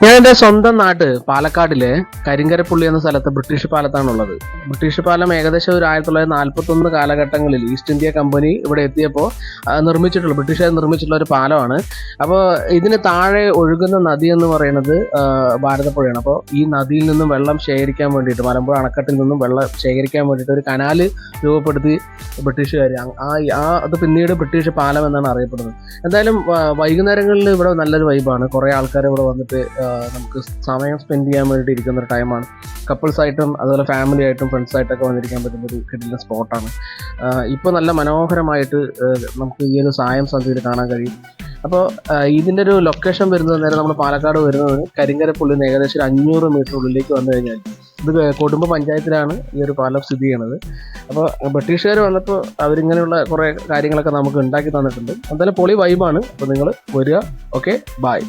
ഞാൻ എൻ്റെ സ്വന്തം നാട്ട് പാലക്കാടിലെ കരിങ്കരപ്പുള്ളി എന്ന സ്ഥലത്ത് ബ്രിട്ടീഷ് പാലത്താണുള്ളത്. ബ്രിട്ടീഷ് പാലം ഏകദേശം ഒരു 1941 കാലഘട്ടങ്ങളിൽ ഈസ്റ്റ് ഇന്ത്യ കമ്പനി ഇവിടെ എത്തിയപ്പോൾ ബ്രിട്ടീഷുകാർ നിർമ്മിച്ചിട്ടുള്ള ഒരു പാലമാണ്. അപ്പോൾ ഇതിന് താഴെ ഒഴുകുന്ന നദി എന്ന് പറയുന്നത് ഭാരതപ്പുഴയാണ്. അപ്പോൾ ഈ നദിയിൽ നിന്നും വെള്ളം ശേഖരിക്കാൻ വേണ്ടിയിട്ട്, മലമ്പുഴ അണക്കെട്ടിൽ നിന്നും വെള്ളം ശേഖരിക്കാൻ വേണ്ടിയിട്ട് ഒരു കനാല് രൂപപ്പെടുത്തി ബ്രിട്ടീഷുകാർ. അത് പിന്നീട് ബ്രിട്ടീഷ് പാലം എന്നാണ് അറിയപ്പെടുന്നത്. എന്തായാലും വൈകുന്നേരങ്ങളിൽ ഇവിടെ നല്ലൊരു വൈബാണ്. കുറേ ആൾക്കാർ ഇവിടെ വന്നിട്ട് നമുക്ക് സമയം സ്പെൻഡ് ചെയ്യാൻ വേണ്ടി ഇരിക്കുന്ന ഒരു ടൈമാണ്. കപ്പിൾസ് ആയിട്ടും അതുപോലെ ഫാമിലി ആയിട്ടും ഫ്രണ്ട്സായിട്ടൊക്കെ വന്നിരിക്കാൻ പറ്റുന്ന ഒരു കിടിലൻ സ്പോട്ടാണ്. ഇപ്പോൾ നല്ല മനോഹരമായിട്ട് നമുക്ക് ഈ ഒരു സായം സന്ധ്യയിൽ കാണാൻ കഴിയും. അപ്പോൾ ഇതിൻ്റെ ഒരു ലൊക്കേഷൻ വരുന്നത് നേരെ നമ്മൾ പാലക്കാട് വരുന്നത് കരിങ്കരപ്പുള്ളിൽ നിന്ന് ഏകദേശം 500 മീറ്റർ ഉള്ളിലേക്ക് വന്നു കഴിഞ്ഞാൽ ഇത് കൊടുമ്പ് പഞ്ചായത്തിലാണ് ഈ ഒരു പാലം സ്ഥിതി ചെയ്യണത്. അപ്പോൾ ബ്രിട്ടീഷുകാർ വന്നപ്പോൾ അവരിങ്ങനെയുള്ള കുറേ കാര്യങ്ങളൊക്കെ നമുക്ക് ഉണ്ടാക്കി തന്നിട്ടുണ്ട്. എന്തായാലും പൊളി വൈബാണ്. അപ്പോൾ നിങ്ങൾ വരിക. Okay, by.